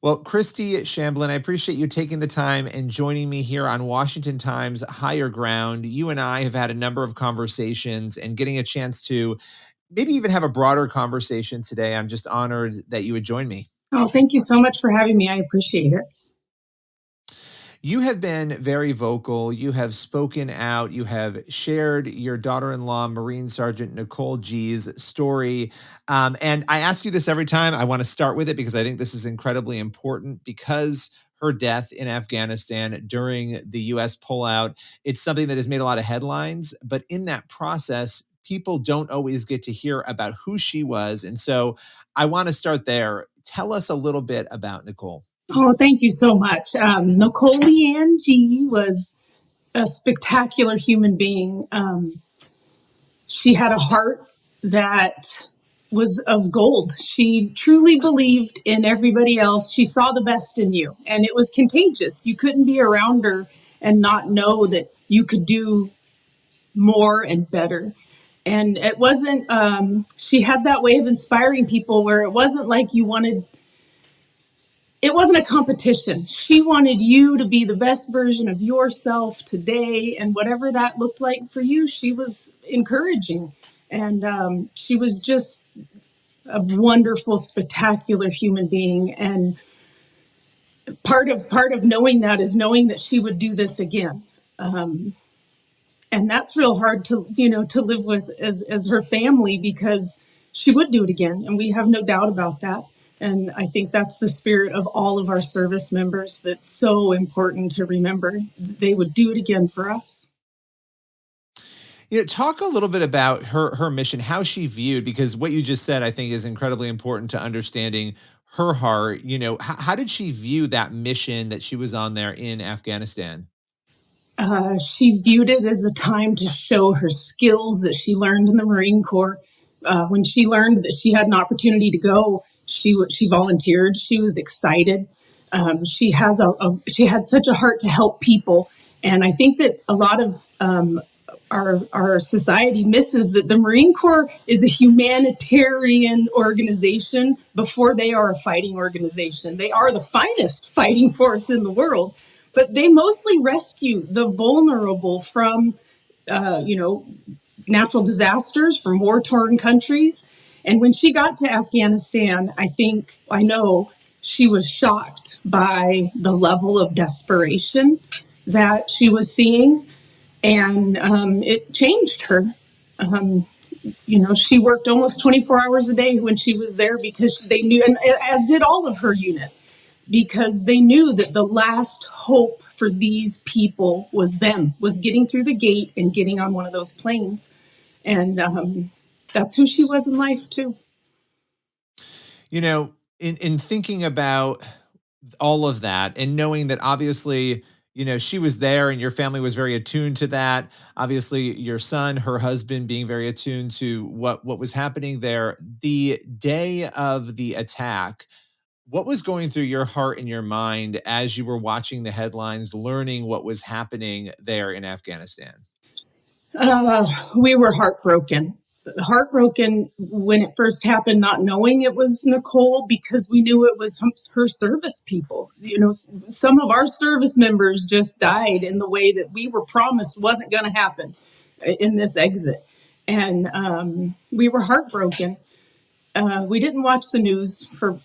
Well, Christy Shamblin, I appreciate you taking the time and joining me here on Washington Times Higher Ground. You and I have had a number of conversations and getting a chance to maybe even have a broader conversation today. I'm just honored that you would join me. Oh, thank you so much for having me. I appreciate it. You have been very vocal. You have spoken out. You have shared your daughter in law, Marine Sergeant Nicole Gee's story. And I ask you this every time. I want to start with it because I think this is incredibly important because her death in Afghanistan during the US pullout, it's something that has made a lot of headlines. But in that process, people don't always get to hear about who she was. And so I want to start there. Tell us a little bit about Nicole. Oh, thank you so much. Nicole Gee was a spectacular human being. She had a heart that was of gold. She truly believed in everybody else. She saw the best in you, and it was contagious. You couldn't be around her and not know that you could do more and better. And it wasn't, she had that way of inspiring people where it wasn't like it wasn't a competition. She wanted you to be the best version of yourself today. And whatever that looked like for you, she was encouraging. And she was just a wonderful, spectacular human being. And part of knowing that is knowing that she would do this again. And that's real hard to live with as her family, because she would do it again, and we have no doubt about that. And I think that's the spirit of all of our service members that's so important to remember. They would do it again for us. Talk a little bit about her mission, how she viewed, because what you just said, I think, is incredibly important to understanding her heart. How did she view that mission that she was on there in Afghanistan? She viewed it as a time to show her skills that she learned in the Marine Corps. When she learned that she had an opportunity to go, she volunteered. She was excited. She had such a heart to help people, and I think that a lot of our society misses that the Marine Corps is a humanitarian organization before they are a fighting organization. They are the finest fighting force in the world, but they mostly rescue the vulnerable from, natural disasters, from war-torn countries. And when she got to Afghanistan, I know she was shocked by the level of desperation that she was seeing, and it changed her. She worked almost 24 hours a day when she was there, because they knew, and as did all of her unit, because they knew that the last hope for these people was them, was getting through the gate and getting on one of those planes. And that's who she was in life too. In thinking about all of that and knowing that obviously, she was there and your family was very attuned to that. Obviously, your son, her husband being very attuned to what was happening there. The day of the attack, what was going through your heart and your mind as you were watching the headlines, learning what was happening there in Afghanistan? We were heartbroken when it first happened, not knowing it was Nicole, because we knew it was her service people. Some of our service members just died in the way that we were promised wasn't going to happen in this exit. And we were heartbroken. We didn't watch the news from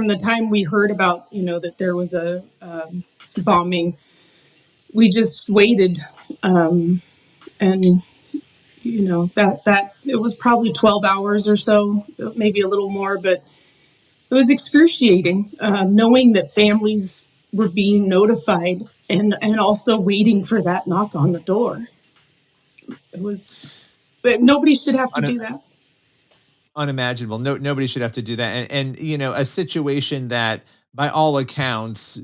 the time we heard about, that there was a bombing. We just waited. And that it was probably 12 hours or so, maybe a little more, but it was excruciating, knowing that families were being notified, and also waiting for that knock on the door. But nobody should have to do that. Unimaginable. No, nobody should have to do that. And a situation that by all accounts,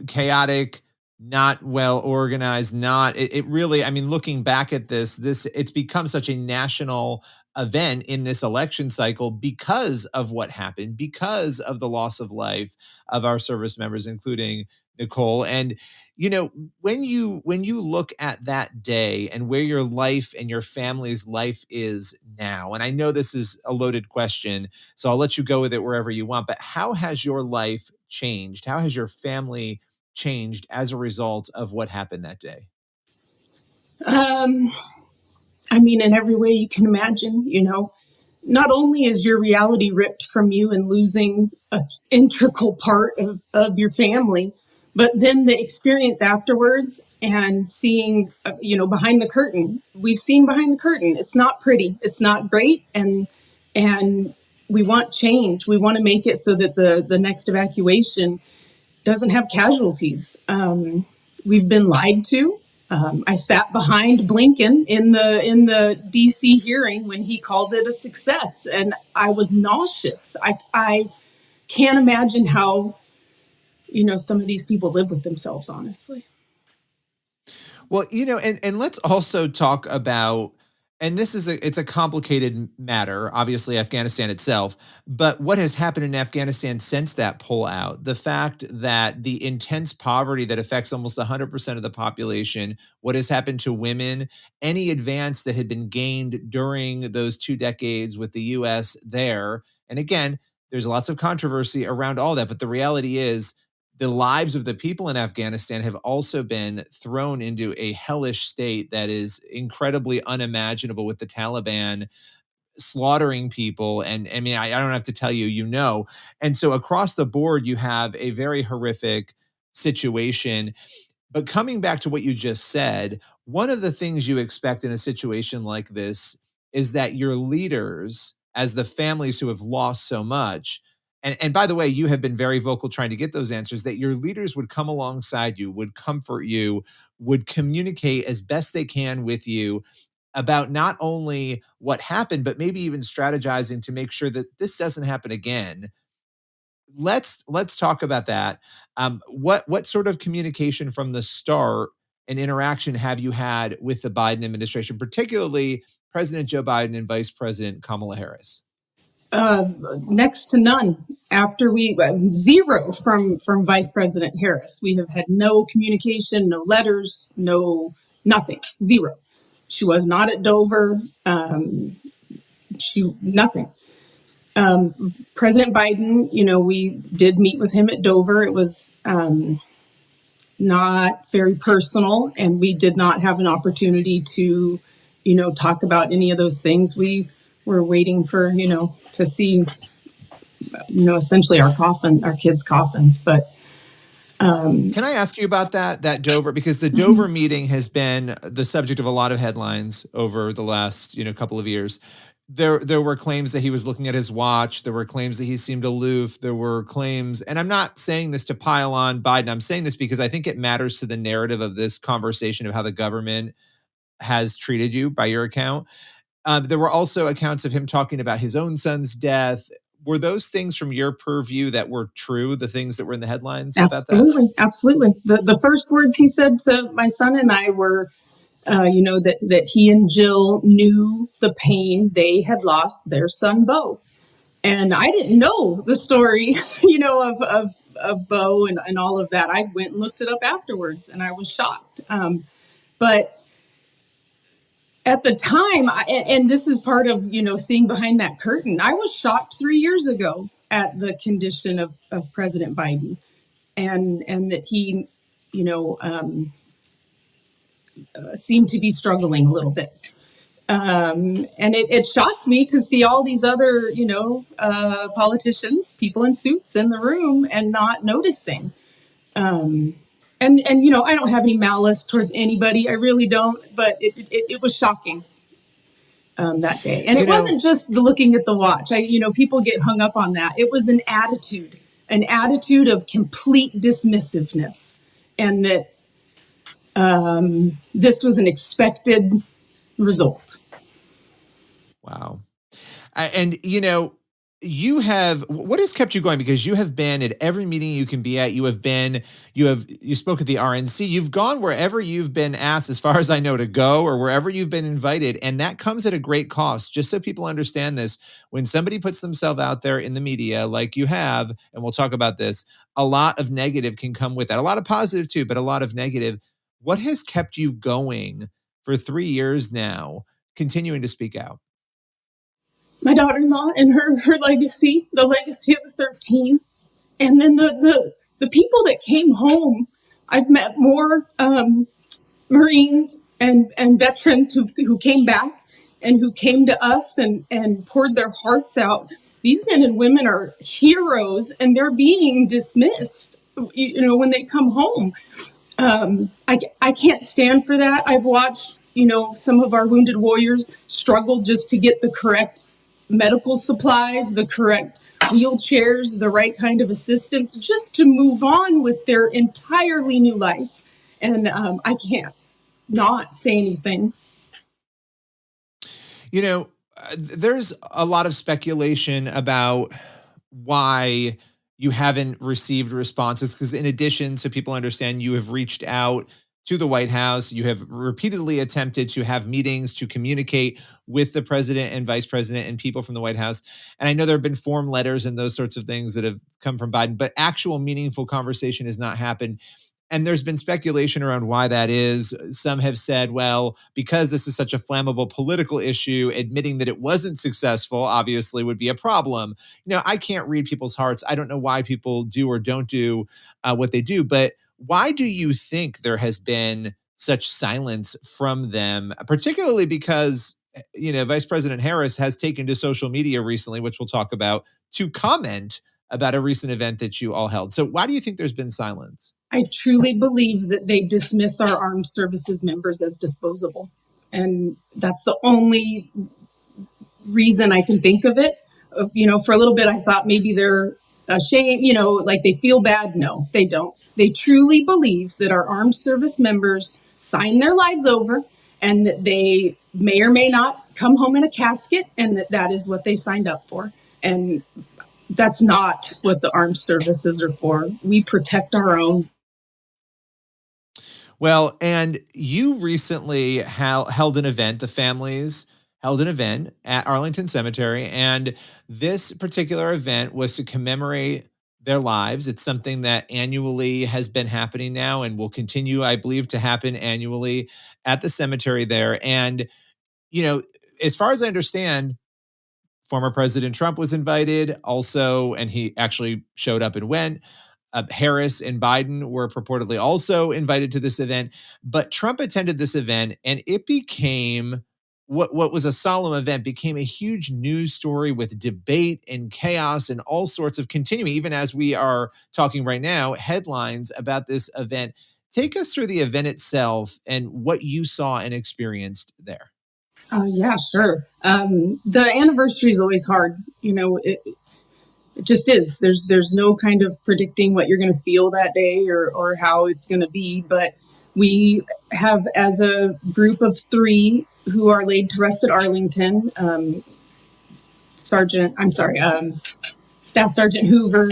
chaotic, not well organized, not it really, I mean, looking back at this, it's become such a national event in this election cycle because of what happened, because of the loss of life of our service members, including Nicole. And when you look at that day and where your life and your family's life is now, and I know this is a loaded question, so I'll let you go with it wherever you want, but how has your life changed? How has your family changed as a result of what happened that day? Um, I mean, in every way you can imagine, not only is your reality ripped from you and losing an integral part of your family, but then the experience afterwards and seeing, behind the curtain. We've seen behind the curtain. It's not pretty. It's not great. And we want change. We want to make it so that the next evacuation doesn't have casualties. We've been lied to. I sat behind Blinken in the DC hearing when he called it a success, and I was nauseous. I can't imagine how some of these people live with themselves, honestly. Well, and let's also talk about, and it's a complicated matter, obviously Afghanistan itself, but what has happened in Afghanistan since that pullout, the fact that the intense poverty that affects almost 100% of the population, what has happened to women, any advance that had been gained during those 2 decades with the US there. And again, there's lots of controversy around all that, but the reality is the lives of the people in Afghanistan have also been thrown into a hellish state that is incredibly unimaginable, with the Taliban slaughtering people. And I mean, I don't have to tell you, And so across the board, you have a very horrific situation. But coming back to what you just said, one of the things you expect in a situation like this is that your leaders, as the families who have lost so much, and by the way, you have been very vocal trying to get those answers, that your leaders would come alongside you, would comfort you, would communicate as best they can with you about not only what happened, but maybe even strategizing to make sure that this doesn't happen again. Let's talk about that. What sort of communication from the start and interaction have you had with the Biden administration, particularly President Joe Biden and Vice President Kamala Harris? Uh, Next to none. After we zero from Vice President Harris, we have had no communication, no letters, no nothing, zero. She was not at Dover. She nothing. President Biden, we did meet with him at Dover. It was not very personal, and we did not have an opportunity to, talk about any of those things. We were waiting for, to see, essentially our kids' coffins. But Can I ask you about that Dover? Because the Dover meeting has been the subject of a lot of headlines over the last couple of years. There were claims that he was looking at his watch. There were claims that he seemed aloof. There were claims, and I'm not saying this to pile on Biden. I'm saying this because I think it matters to the narrative of this conversation of how the government has treated you by your account. There were also accounts of him talking about his own son's death. Were those things from your purview that were true, the things that were in the headlines about that? absolutely, absolutely. The first words he said to my son and I were, that he and Jill knew the pain they had lost their son Bo. And I didn't know the story, of Bo and all of that. I went and looked it up afterwards, and I was shocked. But at the time, and this is part of seeing behind that curtain, I was shocked 3 years ago at the condition of President Biden, and that he, seemed to be struggling a little bit. And it shocked me to see all these other, politicians, people in suits in the room and not noticing. And I don't have any malice towards anybody. I really don't. But it was shocking that day. And it wasn't just the looking at the watch. People get hung up on that. It was an attitude of complete dismissiveness, and that this was an expected result. Wow. And you have, what has kept you going? Because you have been at every meeting you can be at. You spoke at the RNC. You've gone wherever you've been asked, as far as I know, to go, or wherever you've been invited. And that comes at a great cost. Just so people understand this, when somebody puts themselves out there in the media like you have, and we'll talk about this, a lot of negative can come with that. A lot of positive too, but a lot of negative. What has kept you going for 3 years now, continuing to speak out? My daughter-in-law and her legacy, the legacy of the 13. And then the people that came home, I've met more Marines and veterans who came back and who came to us and poured their hearts out. These men and women are heroes, and they're being dismissed, when they come home. I can't stand for that. I've watched, some of our wounded warriors struggle just to get the correct medical supplies, the correct wheelchairs, the right kind of assistance, just to move on with their entirely new life. And I can't not say anything. There's a lot of speculation about why you haven't received responses, because in addition to people understand, you have reached out to the White House, you have repeatedly attempted to have meetings to communicate with the president and vice president and people from the White House. And I know there have been form letters and those sorts of things that have come from Biden, but actual meaningful conversation has not happened. And there's been speculation around why that is. Some have said, well, because this is such a flammable political issue, admitting that it wasn't successful obviously would be a problem. I can't read people's hearts. I don't know why people do or don't do what they do, but why do you think there has been such silence from them, particularly because, Vice President Harris has taken to social media recently, which we'll talk about, to comment about a recent event that you all held. So why do you think there's been silence? I truly believe that they dismiss our armed services members as disposable. And that's the only reason I can think of it. For a little bit, I thought maybe they're ashamed, like they feel bad. No, they don't. They truly believe that our armed service members sign their lives over and that they may or may not come home in a casket, and that is what they signed up for. And that's not what the armed services are for. We protect our own. Well, and you recently held an event, the families held an event at Arlington Cemetery, and this particular event was to commemorate their lives. It's something that annually has been happening now and will continue, I believe, to happen annually at the cemetery there. And, as far as I understand, former President Trump was invited also, and he actually showed up and went. Harris and Biden were purportedly also invited to this event, but Trump attended this event, and it became what was a solemn event became a huge news story with debate and chaos and all sorts of continuing, even as we are talking right now, headlines about this event. Take us through the event itself and what you saw and experienced there. Yeah, sure. The anniversary is always hard. It just is. There's no kind of predicting what you're going to feel that day or how it's going to be. But we have, as a group of 3 who are laid to rest at Arlington, Staff Sergeant Hoover,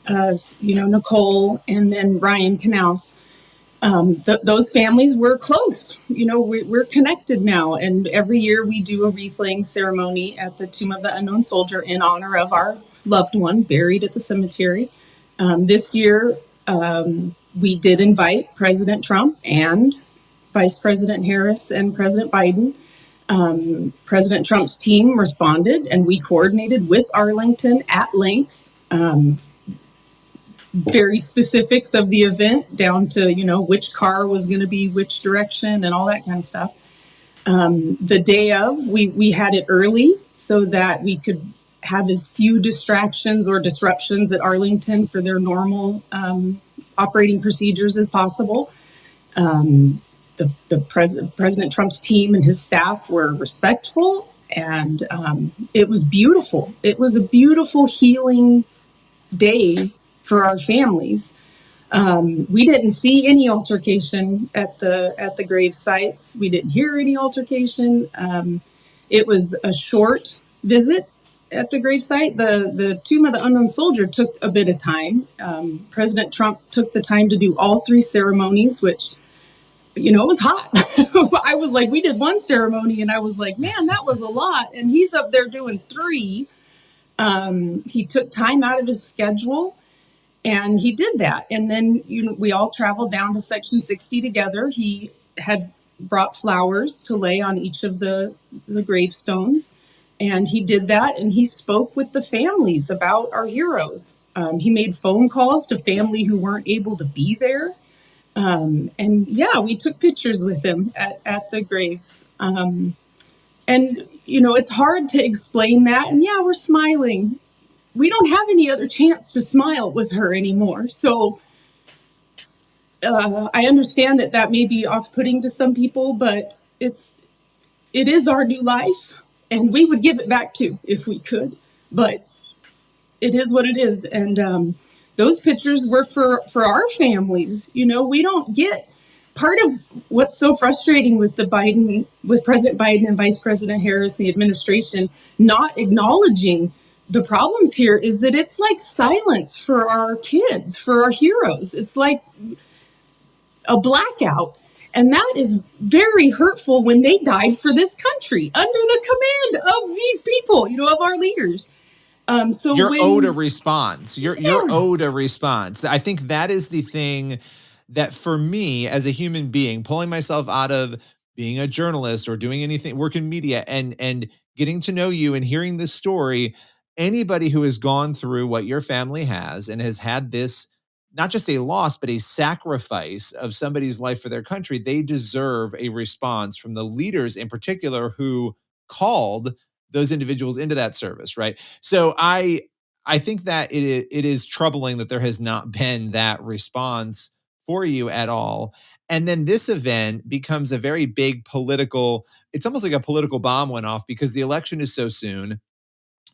Nicole, and then Ryan Knaus. Those families were close. We're connected now. And every year we do a wreath-laying ceremony at the Tomb of the Unknown Soldier in honor of our loved one buried at the cemetery. This year, we did invite President Trump and Vice President Harris and President Biden. President Trump's team responded, and we coordinated with Arlington at length. Very specifics of the event down to, which car was going to be which direction and all that kind of stuff. The day of, we had it early so that we could have as few distractions or disruptions at Arlington for their normal operating procedures as possible. President Trump's team and his staff were respectful, and it was beautiful. It was a beautiful healing day for our families. We didn't see any altercation at the grave sites. We didn't hear any altercation. It was a short visit at the grave site. The Tomb of the Unknown Soldier took a bit of time. President Trump took the time to do all 3 ceremonies, which, it was hot. I was like, we did 1 ceremony, and I was like, man, that was a lot. And he's up there doing 3. He took time out of his schedule, and he did that. And then we all traveled down to Section 60 together. He had brought flowers to lay on each of the gravestones. And he did that, and he spoke with the families about our heroes. He made phone calls to family who weren't able to be there. And yeah, we took pictures with him at the graves. And, it's hard to explain that. And yeah, we're smiling. We don't have any other chance to smile with her anymore. So I understand that may be off-putting to some people, but it is our new life, and we would give it back too if we could. But it is what it is, and those pictures were for our families. We don't get part of what's so frustrating with President Biden and Vice President Harris, the administration, not acknowledging the problems here is that it's like silence for our kids, for our heroes. It's like a blackout. And that is very hurtful when they died for this country under the command of these people, of our leaders. So you're owed a response. You're owed a response. I think that is the thing that for me as a human being, pulling myself out of being a journalist or doing anything, work in media and getting to know you and hearing this story, anybody who has gone through what your family has and has had this, not just a loss, but a sacrifice of somebody's life for their country, they deserve a response from the leaders in particular who called those individuals into that service, right? So I think that it is troubling that there has not been that response for you at all. And then this event becomes a very big political, it's almost like a political bomb went off because the election is so soon.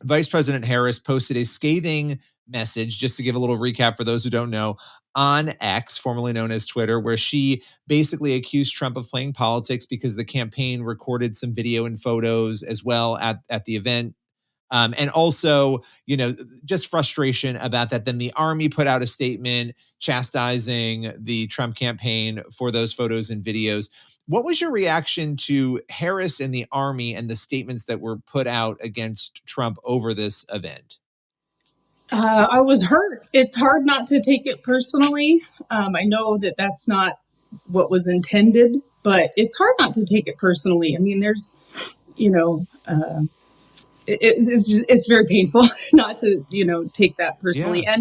Vice President Harris posted a scathing message, just to give a little recap for those who don't know, on X, formerly known as Twitter, where she basically accused Trump of playing politics because the campaign recorded some video and photos as well at the event. And also, just frustration about that. Then the Army put out a statement chastising the Trump campaign for those photos and videos. What was your reaction to Harris and the Army and the statements that were put out against Trump over this event? I was hurt. It's hard not to take it personally. I know that that's not what was intended, but it's hard not to take it personally. I mean, there's, it's very painful not to take that personally. Yeah.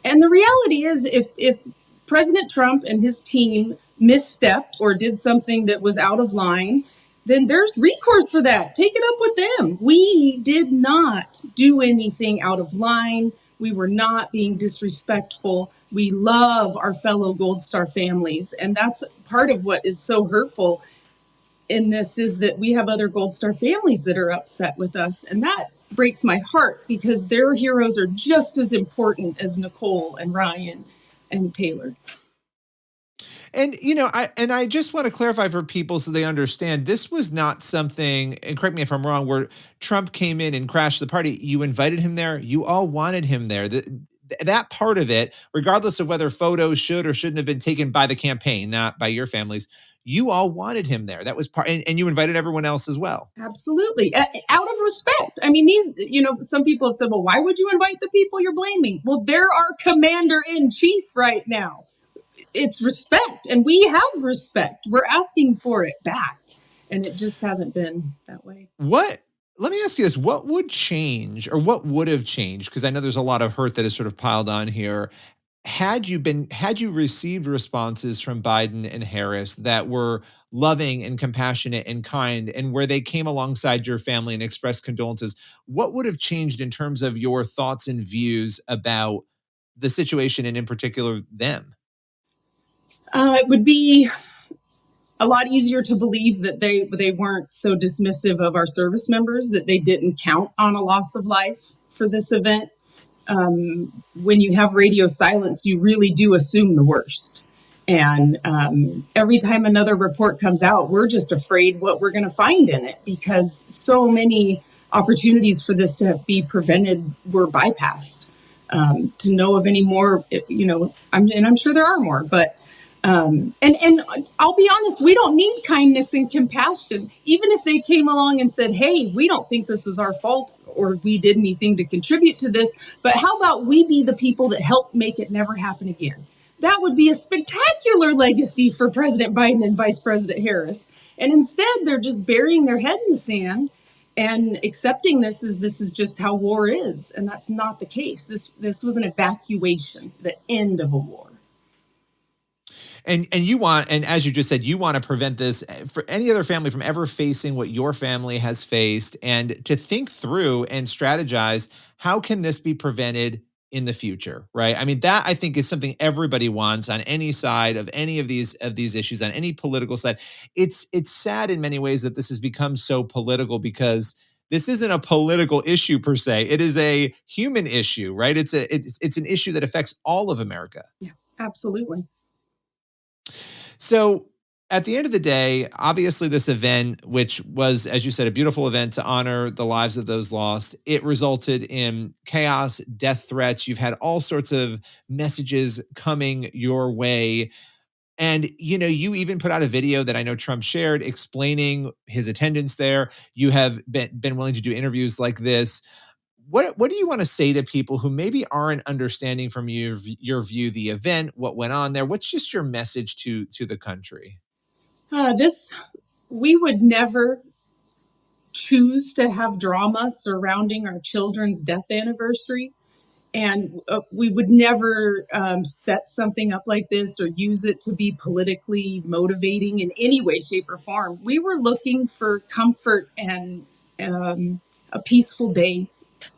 And the reality is, if President Trump and his team misstepped or did something that was out of line, then there's recourse for that. Take it up with them. We did not do anything out of line. We were not being disrespectful. We love our fellow Gold Star families, and that's part of what is so hurtful in this, is that we have other Gold Star families that are upset with us. And that breaks my heart because their heroes are just as important as Nicole and Ryan and Taylor. And, I just want to clarify for people so they understand, this was not something, and correct me if I'm wrong, where Trump came in and crashed the party. You invited him there. You all wanted him there. That part of it, regardless of whether photos should or shouldn't have been taken by the campaign, not by your families, you all wanted him there. That was part, and you invited everyone else as well. Absolutely. Out of respect. I mean, some people have said, well, why would you invite the people you're blaming? Well, they're our commander in chief right now. It's respect, and we have respect. We're asking for it back, and it just hasn't been that way. Let me ask you this. What would change, or what would have changed? Because I know there's a lot of hurt that is sort of piled on here. Had you received responses from Biden and Harris that were loving and compassionate and kind, and where they came alongside your family and expressed condolences, what would have changed in terms of your thoughts and views about the situation, and in particular them? It would be a lot easier to believe that they weren't so dismissive of our service members, that they didn't count on a loss of life for this event. When you have radio silence, you really do assume the worst. And every time another report comes out, we're just afraid what we're going to find in it, because so many opportunities for this to be prevented were bypassed. To know of any more, I'm sure there are more, but and I'll be honest, we don't need kindness and compassion. Even if they came along and said, hey, we don't think this is our fault or we did anything to contribute to this, but how about we be the people that help make it never happen again? That would be a spectacular legacy for President Biden and Vice President Harris. And instead, they're just burying their head in the sand. and accepting this is just how war is, and that's not the case. This was an evacuation, the end of a war. And you want, and as you just said, you want to prevent this for any other family from ever facing what your family has faced, and to think through and strategize, how can this be prevented in the future, right? I mean, that I think is something everybody wants on any side of any of these issues, on any political side. It's sad in many ways that this has become so political, because this isn't a political issue per se. It is a human issue, right? It's an issue that affects all of America. Yeah, absolutely. So at the end of the day, obviously, this event, which was, as you said, a beautiful event to honor the lives of those lost, it resulted in chaos, death threats. You've had all sorts of messages coming your way. And, you even put out a video that I know Trump shared explaining his attendance there. You have been willing to do interviews like this. What do you want to say to people who maybe aren't understanding from your view the event, what went on there? What's just your message to the country? This We would never choose to have drama surrounding our children's death anniversary. And we would never set something up like this or use it to be politically motivating in any way, shape, or form. We were looking for comfort and a peaceful day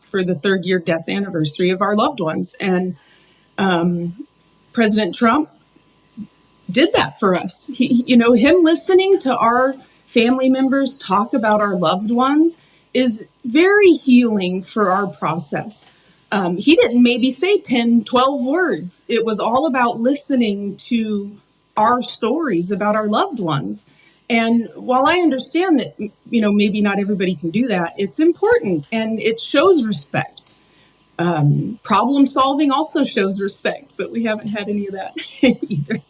for the third year death anniversary of our loved ones. And President Trump did that for us. Him listening to our family members talk about our loved ones is very healing for our process. He didn't maybe say 10, 12 words. It was all about listening to our stories about our loved ones. And while I understand that, maybe not everybody can do that, it's important and it shows respect. Problem solving also shows respect, but we haven't had any of that either.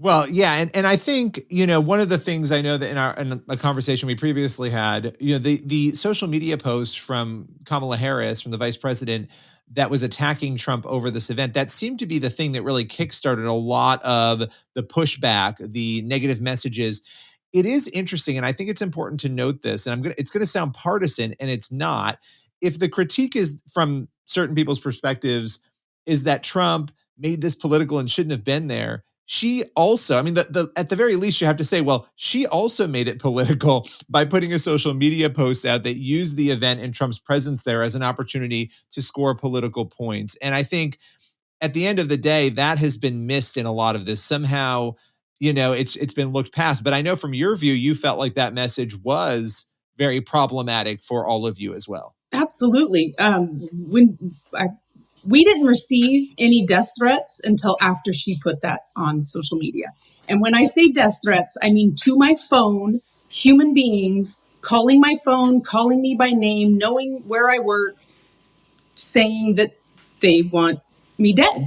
Well, yeah, and I think one of the things I know that in a conversation we previously had, the social media post from Kamala Harris, from the vice president, that was attacking Trump over this event, that seemed to be the thing that really kickstarted a lot of the pushback, the negative messages. It is interesting, and I think it's important to note this. And it's gonna sound partisan, and it's not. If the critique is from certain people's perspectives, is that Trump made this political and shouldn't have been there. She also, I mean, at the very least, you have to say, well, she also made it political by putting a social media post out that used the event and Trump's presence there as an opportunity to score political points. And I think at the end of the day, that has been missed in a lot of this. Somehow, it's been looked past. But I know from your view, you felt like that message was very problematic for all of you as well. Absolutely. We didn't receive any death threats until after she put that on social media. And when I say death threats, I mean to my phone, human beings calling my phone, calling me by name, knowing where I work, saying that they want me dead.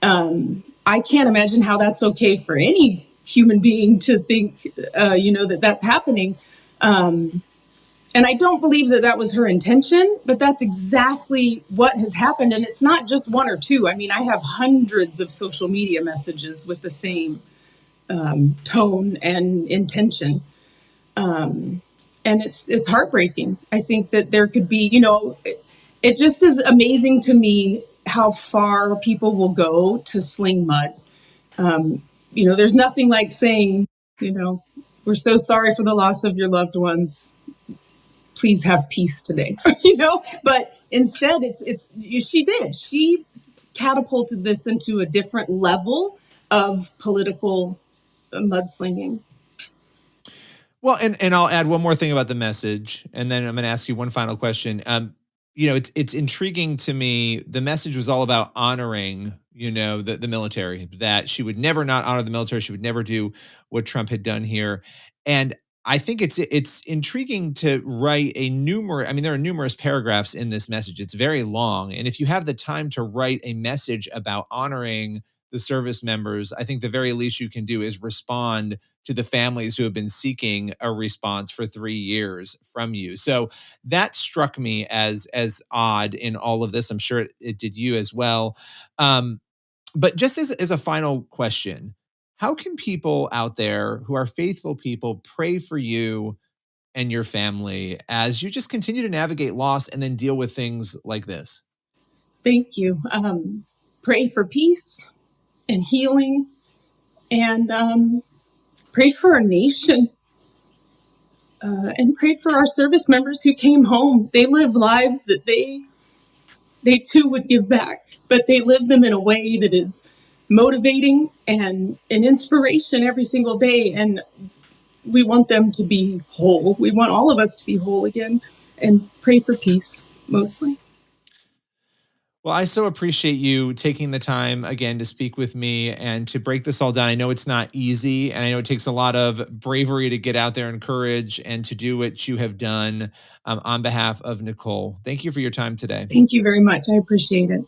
I can't imagine how that's okay for any human being to think, that that's happening. And I don't believe that that was her intention, but that's exactly what has happened. And it's not just one or two. I mean, I have hundreds of social media messages with the same tone and intention. And it's heartbreaking. I think that there could be, it just is amazing to me how far people will go to sling mud. There's nothing like saying, we're so sorry for the loss of your loved ones. Please have peace today, but instead she catapulted this into a different level of political mudslinging. Well, and I'll add one more thing about the message, and then I'm going to ask you one final question. It's intriguing to me. The message was all about honoring, the military. That she would never not honor the military. She would never do what Trump had done here, and I think it's intriguing to write I mean, there are numerous paragraphs in this message. It's very long, and if you have the time to write a message about honoring the service members, I think the very least you can do is respond to the families who have been seeking a response for 3 years from you. So that struck me as odd in all of this. I'm sure it did you as well. But just as a final question, how can people out there who are faithful people pray for you and your family as you just continue to navigate loss and then deal with things like this. Thank you. Pray for peace and healing, and pray for our nation, and pray for our service members who came home. They live lives that they too would give back, but they live them in a way that is motivating and an inspiration every single day. And we want them to be whole. We want all of us to be whole again, and pray for peace mostly. Well, I so appreciate you taking the time again to speak with me and to break this all down. I know it's not easy, and I know it takes a lot of bravery to get out there and courage and to do what you have done on behalf of Nicole. Thank you for your time today. Thank you very much. I appreciate it.